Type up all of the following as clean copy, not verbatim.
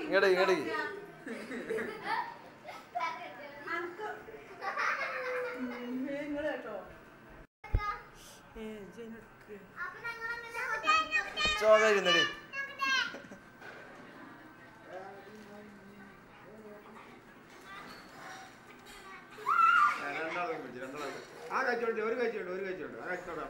ഇങ്ങോട്ട് ഇങ്ങോട്ട് ചോദിരുന്നടി ആ കഴിച്ചോണ്ട് ഒരു കഴിച്ചോണ്ട് ഒരു കഴിച്ചോണ്ട് ആ കഴിച്ചോടാ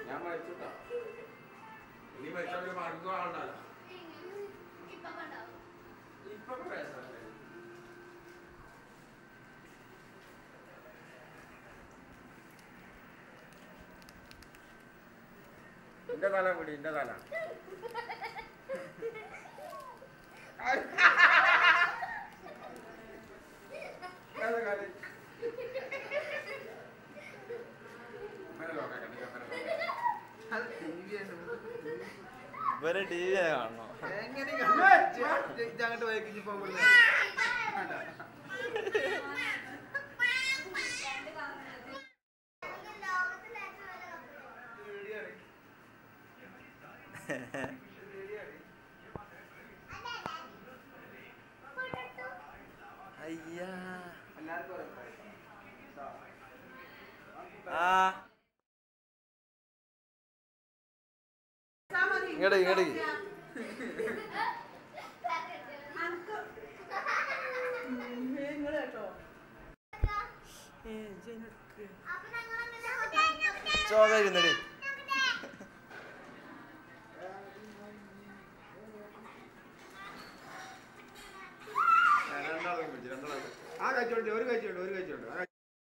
ഞാൻ മരിച്ചോട്ടാ ഇനി മരിച്ചവര് മാർഗം ആളുണ്ടല്ലോ ഇപ്പൊ എന്റെ തല കൂടി എന്റെ തല ഇവരെ ടി വി കാണണോ അങ്ങോട്ട് വൈകിച്ച് പോകുന്നത് അയ്യാ ഇങ്ങോട്ട് ഇങ്ങോട്ട് ചോദിരുന്നടി ആ കഴിച്ചോണ്ട് ഒരു കഴിച്ചോണ്ട് ഒരു കഴിച്ചോണ്ട്